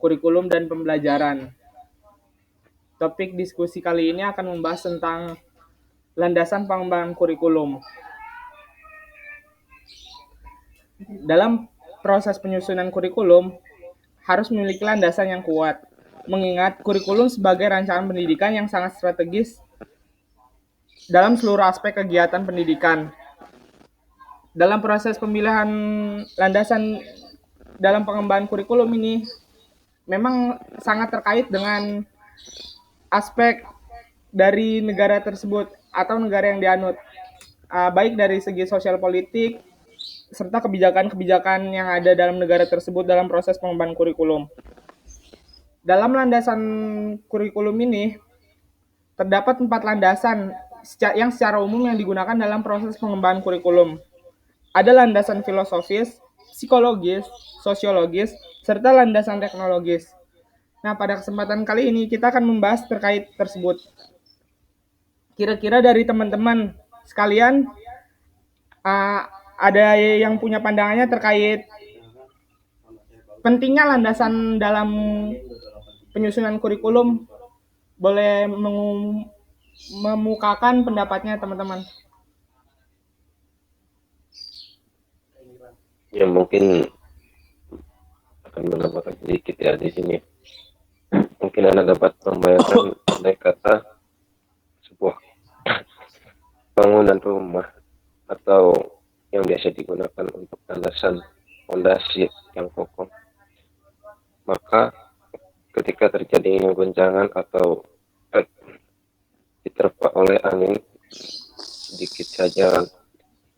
kurikulum dan pembelajaran. Topik diskusi kali ini akan membahas tentang landasan pengembangan kurikulum. Dalam proses penyusunan kurikulum, harus memiliki landasan yang kuat, mengingat kurikulum sebagai rancangan pendidikan yang sangat strategis dalam seluruh aspek kegiatan pendidikan. Dalam proses pemilihan landasan dalam pengembangan kurikulum ini memang sangat terkait dengan aspek dari negara tersebut atau negara yang dianut, baik dari segi sosial politik serta kebijakan-kebijakan yang ada dalam negara tersebut dalam proses pengembangan kurikulum. Dalam landasan kurikulum ini terdapat 4 landasan yang secara umum yang digunakan dalam proses pengembangan kurikulum. Ada landasan filosofis, psikologis, sosiologis, serta landasan teknologis. Nah, pada kesempatan kali ini kita akan membahas terkait tersebut. Kira-kira dari teman-teman sekalian, ada yang punya pandangannya terkait pentingnya landasan dalam penyusunan kurikulum? Boleh memukakan pendapatnya, teman-teman. Ya mungkin akan menambahkan sedikit ya di sini. Mungkin Anda dapat membayangkan andai kata sebuah bangunan rumah atau yang biasa digunakan untuk landasan fondasi yang kokoh. Maka ketika terjadi goncangan atau diterpa oleh angin sedikit saja,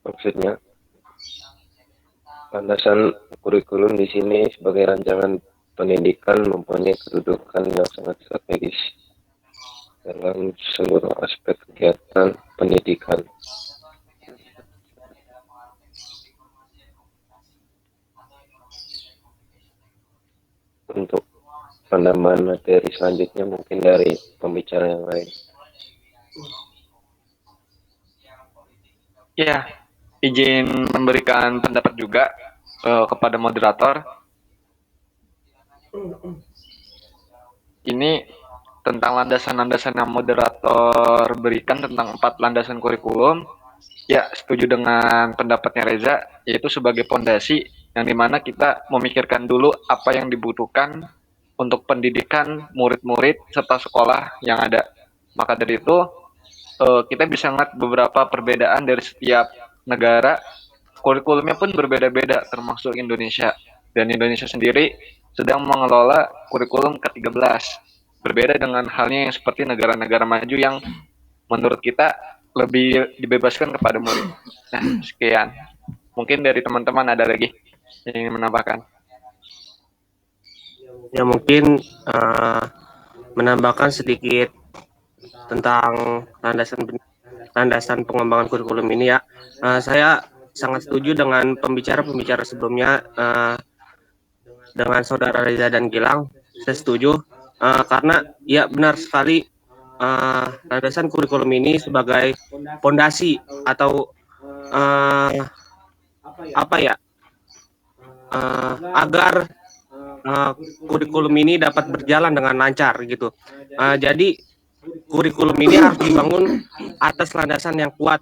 maksudnya landasan kurikulum di sini sebagai rancangan pendidikan mempunyai kedudukan yang sangat strategis dalam seluruh aspek kegiatan pendidikan. Untuk penambahan materi selanjutnya mungkin dari pembicara yang lain. Ya, izin memberikan pendapat juga kepada moderator. Ini tentang landasan-landasan yang moderator berikan tentang 4 landasan kurikulum. Ya, setuju dengan pendapatnya Reza, yaitu sebagai pondasi yang dimana kita memikirkan dulu apa yang dibutuhkan untuk pendidikan murid-murid serta sekolah yang ada. Maka dari itu, kita bisa melihat beberapa perbedaan dari setiap negara. Kurikulumnya pun berbeda-beda, termasuk Indonesia. Dan Indonesia sendiri sedang mengelola kurikulum ke-13. Berbeda dengan halnya yang seperti negara-negara maju yang menurut kita lebih dibebaskan kepada murid. Nah, sekian. Mungkin dari teman-teman ada lagi yang ingin menambahkan. Ya mungkin menambahkan sedikit tentang landasan pengembangan kurikulum ini ya. Saya sangat setuju dengan pembicara sebelumnya, dengan saudara Reza dan Gilang. Saya setuju karena ya benar sekali, landasan kurikulum ini sebagai pondasi atau agar kurikulum ini dapat berjalan dengan lancar gitu. Jadi kurikulum ini harus dibangun atas landasan yang kuat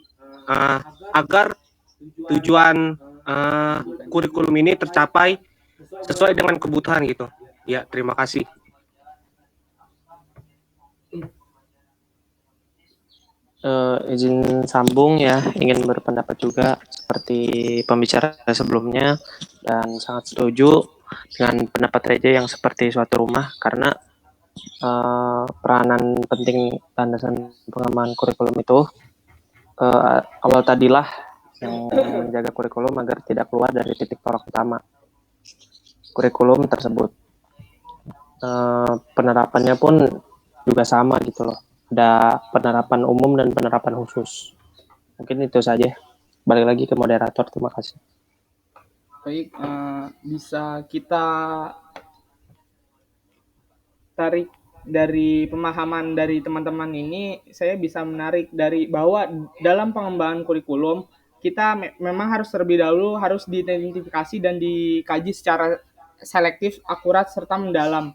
agar tujuan kurikulum ini tercapai sesuai dengan kebutuhan gitu. Ya, terima kasih. Izin sambung ya, ingin berpendapat juga seperti pembicara sebelumnya dan sangat setuju dengan pendapat Reza yang seperti suatu rumah karena peranan penting landasan pengembangan kurikulum itu awal tadilah yang menjaga kurikulum agar tidak keluar dari titik tolak utama kurikulum tersebut. Penerapannya pun juga sama gitu loh. Ada penerapan umum dan penerapan khusus. Mungkin itu saja. Balik lagi ke moderator. Terima kasih. Baik, bisa kita tarik dari pemahaman dari teman-teman ini, saya bisa menarik dari bahwa dalam pengembangan kurikulum kita memang harus terlebih dahulu harus diidentifikasi dan dikaji secara selektif, akurat, serta mendalam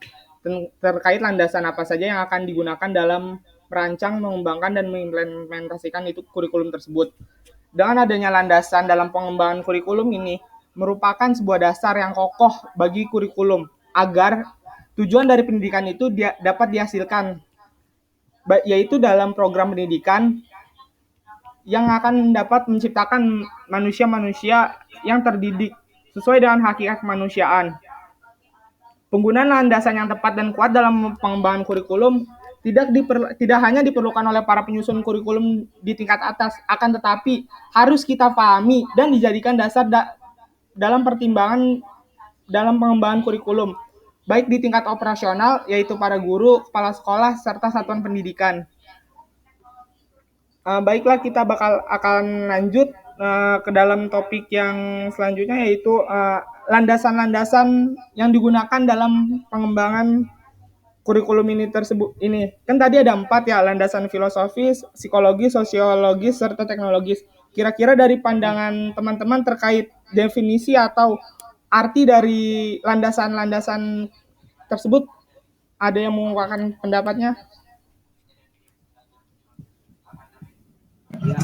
terkait landasan apa saja yang akan digunakan dalam merancang, mengembangkan, dan mengimplementasikan itu kurikulum tersebut. Dengan adanya landasan dalam pengembangan kurikulum ini merupakan sebuah dasar yang kokoh bagi kurikulum agar tujuan dari pendidikan itu dapat dihasilkan, yaitu dalam program pendidikan yang akan dapat menciptakan manusia-manusia yang terdidik sesuai dengan hakikat kemanusiaan. Penggunaan landasan yang tepat dan kuat dalam pengembangan kurikulum tidak hanya diperlukan oleh para penyusun kurikulum di tingkat atas, akan tetapi harus kita pahami dan dijadikan dasar dalam pertimbangan dalam pengembangan kurikulum, baik di tingkat operasional, yaitu para guru, kepala sekolah, serta satuan pendidikan. Baiklah, kita akan lanjut ke dalam topik yang selanjutnya, yaitu landasan-landasan yang digunakan dalam pengembangan kurikulum ini. Kan tadi ada 4 ya, landasan filosofis, psikologis, sosiologis, serta teknologis. Kira-kira dari pandangan teman-teman terkait definisi atau arti dari landasan-landasan tersebut, ada yang mengungkapkan pendapatnya?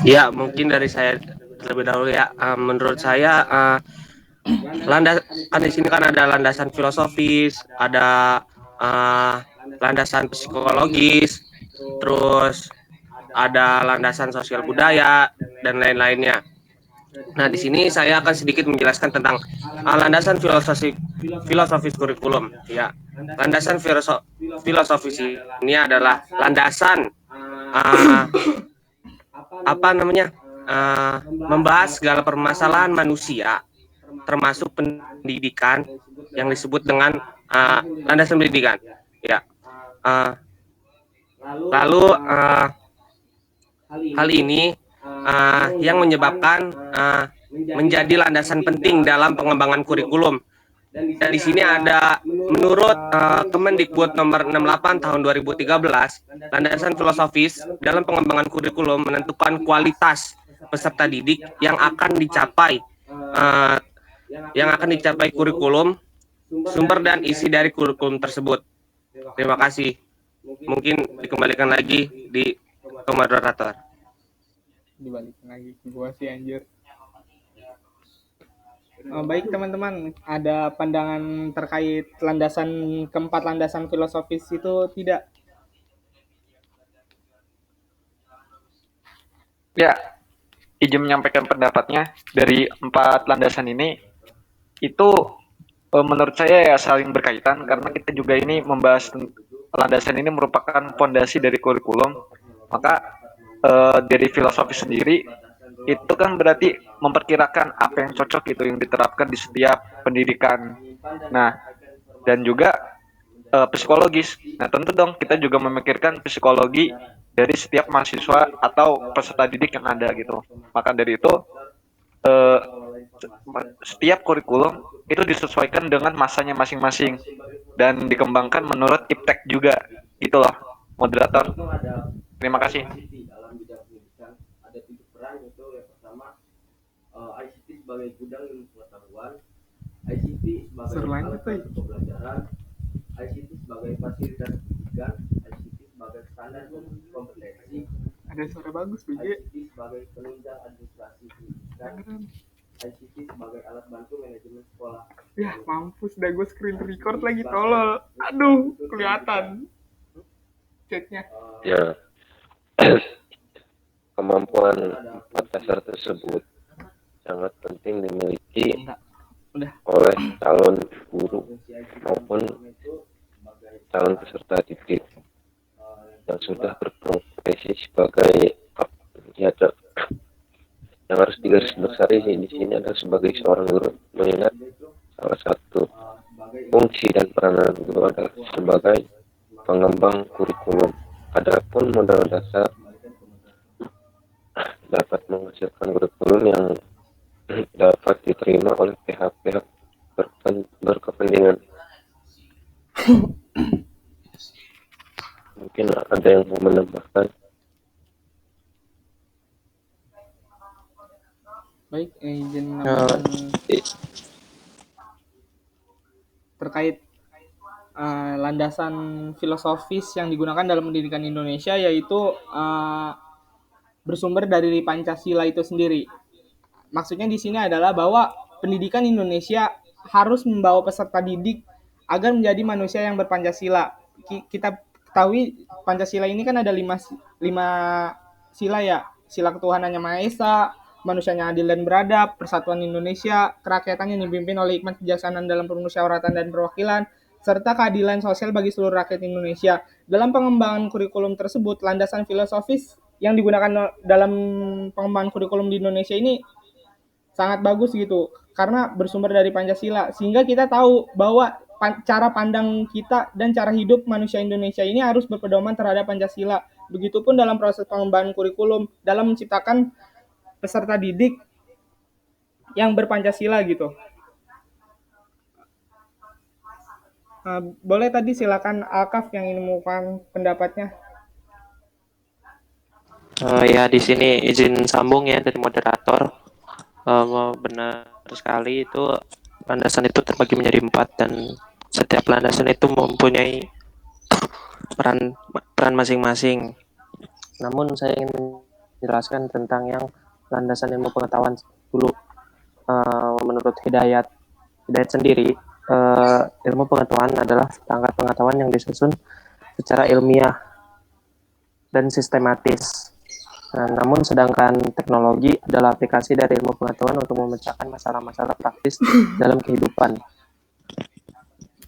Ya, mungkin dari saya terlebih dahulu ya. Menurut saya kan di sini kan ada landasan filosofis, ada landasan psikologis, terus ada landasan sosial budaya dan lain-lainnya. Nah, di sini saya akan sedikit menjelaskan tentang landasan filosofis kurikulum. Ya, landasan filosofis ini adalah landasan membahas segala permasalahan manusia, termasuk pendidikan yang disebut dengan landasan pendidikan. Ya, lalu hal ini yang menyebabkan menjadi landasan penting dalam pengembangan kurikulum. Dan di sini ada menurut Kemendikbud nomor 68 tahun 2013, landasan filosofis dalam pengembangan kurikulum menentukan kualitas peserta didik yang akan dicapai kurikulum, sumber dan isi dari kurikulum tersebut. Terima kasih. Mungkin dikembalikan lagi ke moderator. Dibalikin lagi ke gua sih, anjir. Baik teman-teman, ada pandangan terkait keempat landasan filosofis itu tidak? Ya, izin menyampaikan pendapatnya dari 4 landasan ini itu menurut saya ya saling berkaitan karena kita juga ini membahas landasan ini merupakan fondasi dari kurikulum. Maka dari filosofi sendiri itu kan berarti memperkirakan apa yang cocok itu yang diterapkan di setiap pendidikan. Nah, dan juga psikologis. Nah, tentu dong kita juga memikirkan psikologi dari setiap mahasiswa atau peserta didik yang ada gitu. Maka dari itu setiap kurikulum itu disesuaikan dengan masanya masing-masing dan dikembangkan menurut iptek juga. Gitu loh, moderator. Terima kasih. ICT sebagai gudang ilmu pengetahuan, ICT sebagai alat bantu pembelajaran, ICT sebagai fasilitas pendidikan, ICT sebagai standar kompetensi. Ada suara bagus, BJ. ICT sebagai penunjang administrasi pendidikan, ICT sebagai alat bantu manajemen sekolah. Ya, mampus dah, gue screen record lagi, tolol. Aduh, kelihatan chatnya. Ya, kemampuan 4 dasar tersebut sangat penting dimiliki oleh calon guru maupun calon peserta didik yang sudah berprofesi sebagai yang harus digarisbawahi di sini adalah sebagai seorang guru, mengingat salah satu fungsi dan peranan guru adalah sebagai pengembang kurikulum. Adapun modal dasar dapat menghasilkan kurikulum yang dapat diterima oleh pihak-pihak berkepentingan. Mungkin ada yang mau menambahkan. Baik, izin menambahkan terkait landasan filosofis yang digunakan dalam pendidikan Indonesia, yaitu bersumber dari Pancasila itu sendiri. Maksudnya di sini adalah bahwa pendidikan Indonesia harus membawa peserta didik agar menjadi manusia yang berpancasila. Kita ketahui Pancasila ini kan ada lima sila ya, sila ketuhanan yang Maha Esa, manusia yang adil dan beradab, persatuan Indonesia, kerakyatan yang dipimpin oleh hikmat kebijaksanaan dalam permusyawaratan dan perwakilan, serta keadilan sosial bagi seluruh rakyat Indonesia. Dalam pengembangan kurikulum tersebut, landasan filosofis yang digunakan dalam pengembangan kurikulum di Indonesia ini sangat bagus gitu, karena bersumber dari Pancasila, sehingga kita tahu bahwa cara pandang kita dan cara hidup manusia Indonesia ini harus berpedoman terhadap Pancasila. Begitupun dalam proses pengembangan kurikulum dalam menciptakan peserta didik yang berpancasila gitu. Boleh tadi silakan Alkaf yang ingin mengungkapkan pendapatnya. Ya, di sini izin sambung ya dari moderator. Benar sekali, itu landasan itu terbagi menjadi 4 dan setiap landasan itu mempunyai peran masing-masing. Namun saya ingin menjelaskan tentang yang landasan ilmu pengetahuan dulu. Menurut Hidayat sendiri, ilmu pengetahuan adalah perangkat pengetahuan yang disusun secara ilmiah dan sistematis. Namun sedangkan teknologi adalah aplikasi dari ilmu pengetahuan untuk memecahkan masalah-masalah praktis dalam kehidupan.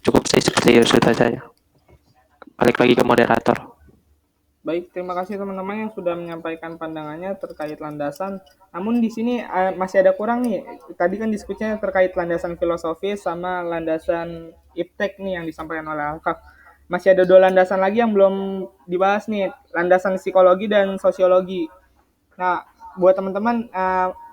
Cukup saya seperti itu saja. Balik lagi ke moderator. Baik, terima kasih teman-teman yang sudah menyampaikan pandangannya terkait landasan. Namun di sini masih ada kurang nih. Tadi kan diskusinya terkait landasan filosofis sama landasan iptek nih yang disampaikan oleh Alkaf. Masih ada 2 landasan lagi yang belum dibahas nih, landasan psikologi dan sosiologi. Nah, buat teman-teman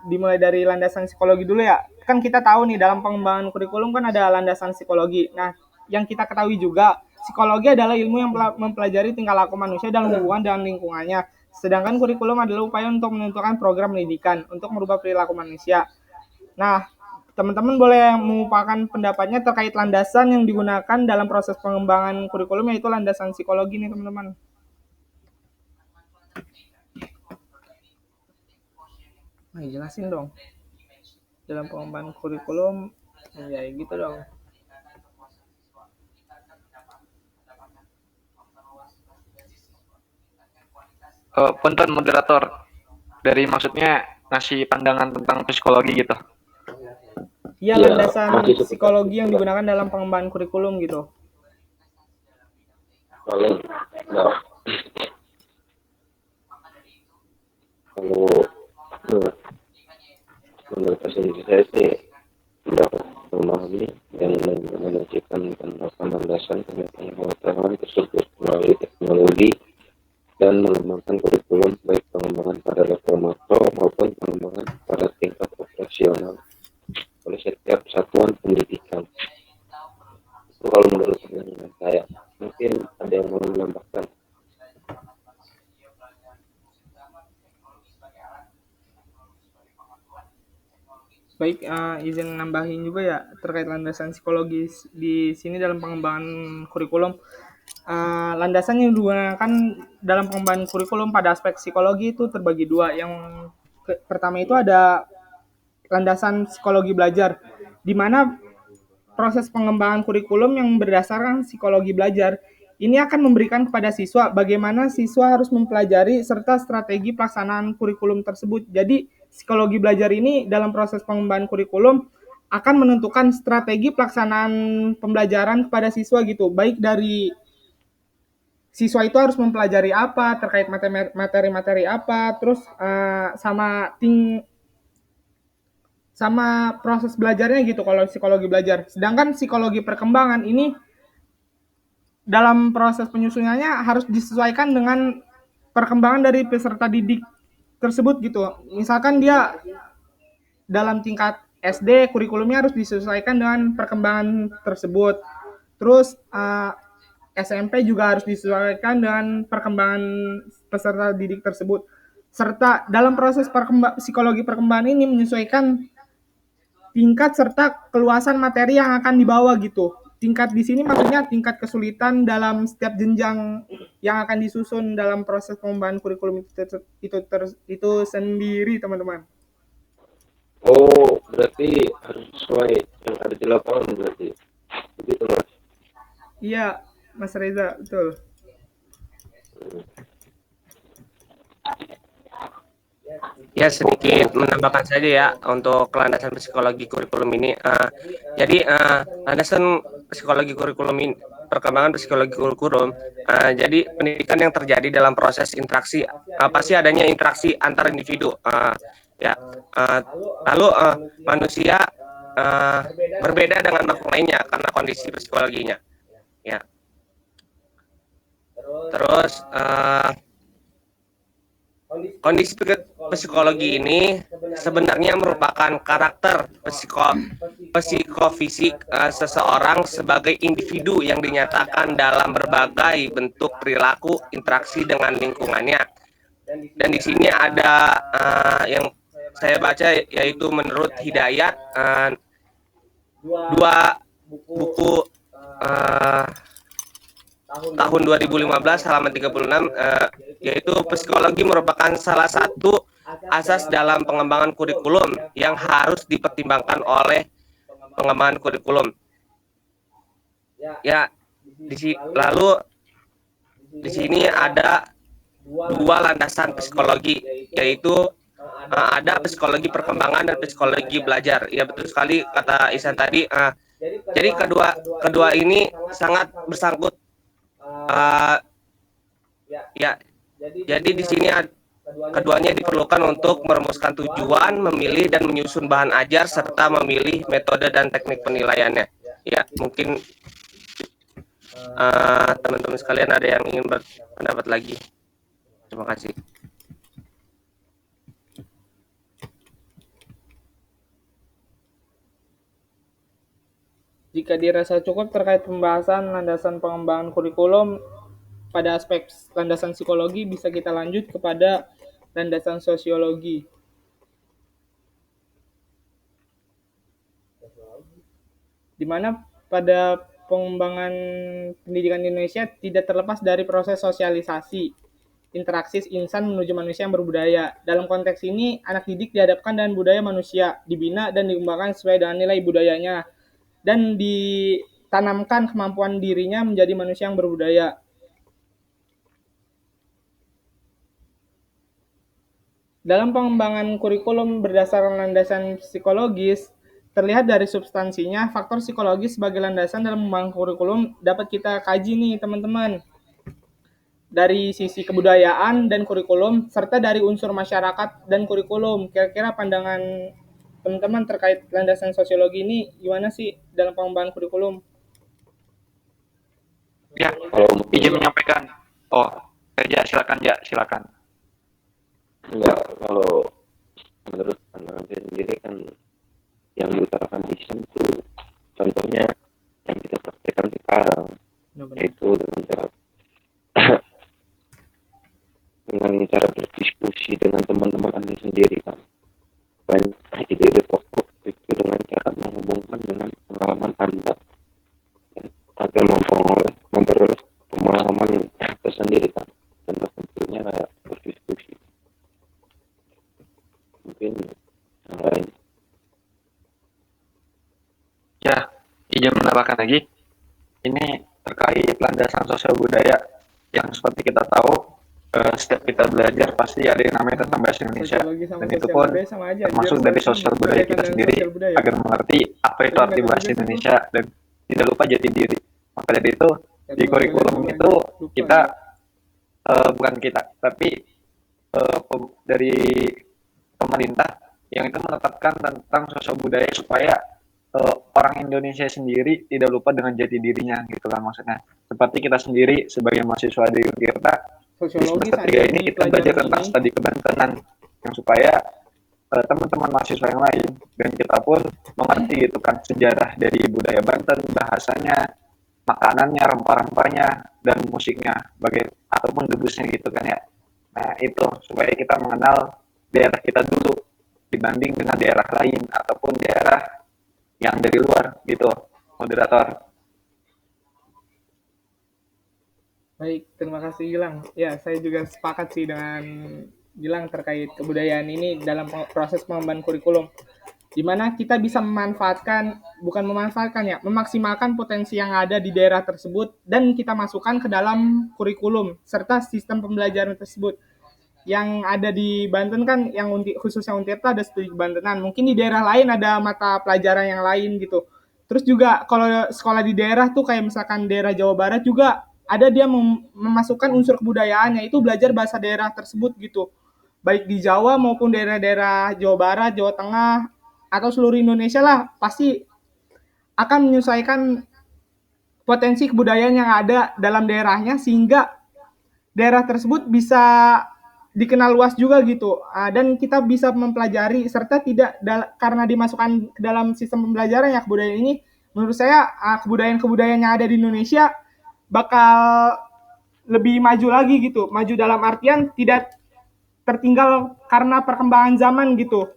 dimulai dari landasan psikologi dulu ya. Kan kita tahu nih dalam pengembangan kurikulum kan ada landasan psikologi. Nah, yang kita ketahui juga, psikologi adalah ilmu yang mempelajari tingkah laku manusia dalam hubungan dengan lingkungannya. Sedangkan kurikulum adalah upaya untuk menentukan program pendidikan untuk merubah perilaku manusia. Nah, teman-teman boleh mengupakan pendapatnya terkait landasan yang digunakan dalam proses pengembangan kurikulum, yaitu landasan psikologi nih teman-teman. Nah, jelasin dong. Dalam pengembangan kurikulum, ya gitu dong. Punten moderator, dari maksudnya ngasih pandangan tentang psikologi gitu. Iya, landasan psikologi yang digunakan dalam pengembangan kurikulum gitu. Kalau menurut asumsi saya sih dapat memahami dan menunjukkan penerapan landasan pengetahuan tersebut melalui teknologi dan mengembangkan kurikulum, baik pengembangan pada level makro maupun pengembangan pada tingkat operasional oleh setiap satuan pendidikan. Itu kalau menurut pandangan saya. Mungkin ada yang mau menambahkan. Baik, izin nambahin juga ya terkait landasan psikologis di sini dalam pengembangan kurikulum. Landasan yang digunakan dalam pengembangan kurikulum pada aspek psikologi itu terbagi 2. Yang pertama itu ada landasan psikologi belajar, di mana proses pengembangan kurikulum yang berdasarkan psikologi belajar ini akan memberikan kepada siswa bagaimana siswa harus mempelajari serta strategi pelaksanaan kurikulum tersebut. Jadi psikologi belajar ini dalam proses pengembangan kurikulum akan menentukan strategi pelaksanaan pembelajaran kepada siswa gitu, baik dari siswa itu harus mempelajari apa, terkait materi-materi apa, terus sama proses belajarnya gitu kalau psikologi belajar. Sedangkan psikologi perkembangan ini dalam proses penyusunannya harus disesuaikan dengan perkembangan dari peserta didik tersebut gitu. Misalkan dia dalam tingkat SD, kurikulumnya harus disesuaikan dengan perkembangan tersebut. Terus SMP juga harus disesuaikan dengan perkembangan peserta didik tersebut. Serta dalam proses psikologi perkembangan ini menyesuaikan tingkat serta keluasan materi yang akan dibawa gitu. tingkat di sini maksudnya tingkat kesulitan dalam setiap jenjang yang akan disusun dalam proses pengembangan kurikulum itu sendiri, teman-teman. Oh, berarti harus sesuai yang ada di lapangan berarti. Begitu, Mas. Iya, Mas Reza, betul. Ya, sedikit menambahkan saja ya untuk landasan psikologi kurikulum ini. Jadi landasan psikologi kurikulum ini, perkembangan psikologi kurikulum. Jadi pendidikan yang terjadi dalam proses interaksi, pasti adanya interaksi antar individu. Lalu manusia berbeda dengan makhluk lainnya karena kondisi psikologinya. Ya. Terus kondisi psikologi ini sebenarnya merupakan karakter psikofisik seseorang sebagai individu yang dinyatakan dalam berbagai bentuk perilaku interaksi dengan lingkungannya. Dan di sini ada yang saya baca yaitu menurut Hidayat dua buku tahun 2015 halaman 36 yaitu psikologi merupakan salah satu asas dalam pengembangan kurikulum yang harus dipertimbangkan oleh pengembangan kurikulum. Ya, lalu di sini ada dua landasan psikologi yaitu ada psikologi perkembangan dan psikologi belajar. Ya betul sekali kata Ihsan tadi. Jadi kedua ini sangat bersangkut. Jadi di sini keduanya diperlukan untuk merumuskan tujuan, memilih dan menyusun bahan ajar serta memilih metode dan teknik penilaiannya. Ya, mungkin teman-teman sekalian ada yang ingin berpendapat lagi. Terima kasih. Jika dirasa cukup terkait pembahasan landasan pengembangan kurikulum pada aspek landasan psikologi, bisa kita lanjut kepada landasan sosiologi. Di mana pada pengembangan pendidikan di Indonesia tidak terlepas dari proses sosialisasi, interaksi insan menuju manusia yang berbudaya. Dalam konteks ini, anak didik dihadapkan dengan budaya manusia, dibina dan dikembangkan sesuai dengan nilai budayanya, dan ditanamkan kemampuan dirinya menjadi manusia yang berbudaya. Dalam pengembangan kurikulum berdasarkan landasan psikologis, terlihat dari substansinya, faktor psikologis sebagai landasan dalam membangun kurikulum dapat kita kaji nih, teman-teman. Dari sisi kebudayaan dan kurikulum, serta dari unsur masyarakat dan kurikulum. Kira-kira pandangan teman-teman terkait landasan sosiologi ini gimana sih dalam pengembangan kurikulum? Ya, izin menyampaikan. Oh, ya silakan. Enggak, kalau menurut pandangan saya sendiri kan yang diutarakan Ihsan itu contohnya yang kita praktekkan sekarang, yaitu dengan cara berdiskusi dengan teman-teman Anda sendiri kan. Banyak ide-ide pokok itu dengan cara menghubungkan dengan pengalaman Anda agar memperoleh pemahaman tersendiri kan. Dan tentunya kayak berdiskusi. Mungkin yang lain. Ya, izin menambahkan lagi. Ini terkait landasan sosial budaya yang seperti kita tahu setiap kita belajar pasti ada yang namanya tentang bahasa Indonesia, dan itu pun termasuk dari sosial budaya kita sendiri agar mengerti apa itu arti bahasa Indonesia dan tidak lupa jati diri. Maka dari itu di kurikulum itu kita bukan kita tapi dari pemerintah yang itu menetapkan tentang sosial budaya supaya orang Indonesia sendiri tidak lupa dengan jati dirinya gitu kan, maksudnya seperti kita sendiri sebagai mahasiswa di Untirta di semester 3 ini kita belajar tentang studi kebantenan yang supaya teman-teman mahasiswa yang lain dan kita pun mengerti gitu kan sejarah dari budaya Banten, bahasanya, makanannya, rempah-rempahnya dan musiknya ataupun debusnya gitu kan ya. Nah itu supaya kita mengenal daerah kita dulu dibanding dengan daerah lain ataupun daerah yang dari luar gitu, moderator. Baik, terima kasih Gilang. Ya, saya juga sepakat sih dengan Gilang terkait kebudayaan ini dalam proses pengembangan kurikulum. Di mana kita bisa memaksimalkan potensi yang ada di daerah tersebut dan kita masukkan ke dalam kurikulum serta sistem pembelajaran tersebut. Yang ada di Banten kan, yang khususnya Untirta ada studi Bantenan. Mungkin di daerah lain ada mata pelajaran yang lain gitu. Terus juga kalau sekolah di daerah tuh kayak misalkan daerah Jawa Barat juga ada dia memasukkan unsur kebudayaan, yaitu belajar bahasa daerah tersebut gitu. Baik di Jawa maupun daerah-daerah Jawa Barat, Jawa Tengah, atau seluruh Indonesia lah, pasti akan menyesuaikan potensi kebudayaan yang ada dalam daerahnya sehingga daerah tersebut bisa dikenal luas juga gitu, dan kita bisa mempelajari serta tidak karena dimasukkan ke dalam sistem pembelajaran ya kebudayaan ini, menurut saya kebudayaan-kebudayaan yang ada di Indonesia bakal lebih maju lagi gitu, maju dalam artian tidak tertinggal karena perkembangan zaman gitu.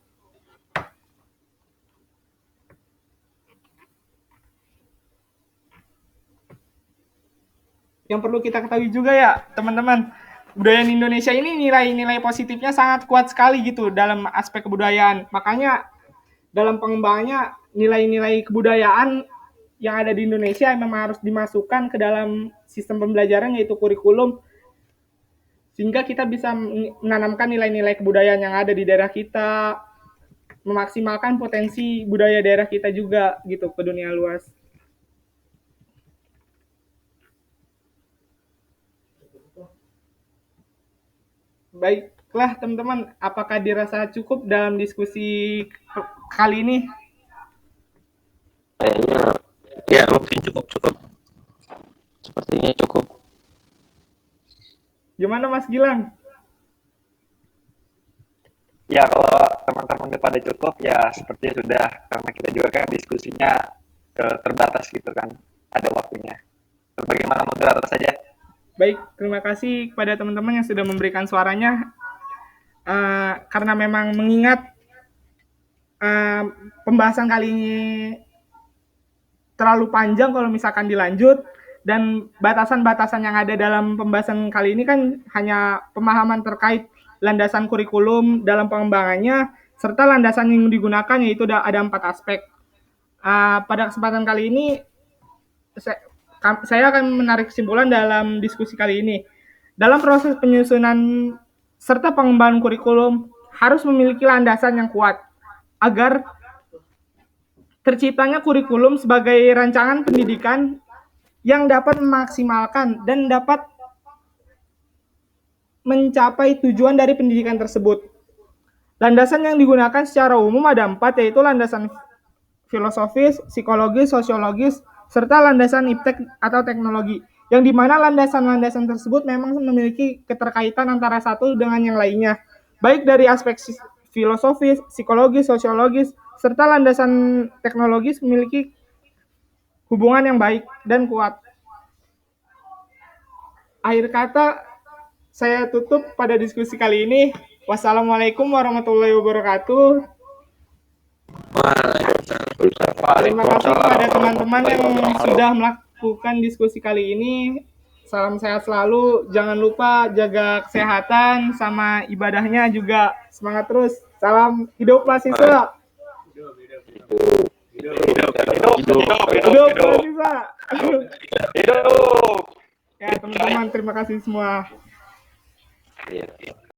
Yang perlu kita ketahui juga ya teman-teman, budaya Indonesia ini nilai-nilai positifnya sangat kuat sekali gitu dalam aspek kebudayaan. Makanya dalam pengembangannya nilai-nilai kebudayaan yang ada di Indonesia memang harus dimasukkan ke dalam sistem pembelajaran yaitu kurikulum, sehingga kita bisa menanamkan nilai-nilai kebudayaan yang ada di daerah kita, memaksimalkan potensi budaya daerah kita juga gitu ke dunia luas. Baiklah teman-teman, apakah dirasa cukup dalam diskusi kali ini? Kayaknya Ya, mungkin cukup. Sepertinya cukup. Gimana Mas Gilang? Ya kalau teman-teman udah pada cukup ya sepertinya sudah, karena kita juga kan diskusinya terbatas gitu kan, ada waktunya. Bagaimana moderator saja? Baik, terima kasih kepada teman-teman yang sudah memberikan suaranya. Karena memang mengingat pembahasan kali ini terlalu panjang kalau misalkan dilanjut, dan batasan-batasan yang ada dalam pembahasan kali ini kan hanya pemahaman terkait landasan kurikulum dalam pengembangannya, serta landasan yang digunakan yaitu ada 4 aspek. Pada kesempatan kali ini, saya akan menarik kesimpulan dalam diskusi kali ini. Dalam proses penyusunan serta pengembangan kurikulum harus memiliki landasan yang kuat agar terciptanya kurikulum sebagai rancangan pendidikan yang dapat memaksimalkan dan dapat mencapai tujuan dari pendidikan tersebut. Landasan yang digunakan secara umum ada 4, yaitu landasan filosofis, psikologis, sosiologis, serta landasan iptek atau teknologi, yang dimana landasan-landasan tersebut memang memiliki keterkaitan antara satu dengan yang lainnya, baik dari aspek filosofis, psikologis, sosiologis, serta landasan teknologis memiliki hubungan yang baik dan kuat. Akhir kata, saya tutup pada diskusi kali ini. Wassalamualaikum warahmatullahi wabarakatuh. Terima kasih kepada teman-teman yang sudah melakukan diskusi kali ini. Salam sehat selalu. Jangan lupa jaga kesehatan sama ibadahnya juga. Semangat terus. Salam hidup mahasiswa. Hidup mahasiswa. Hidup. Ya teman-teman, terima kasih semua. ya.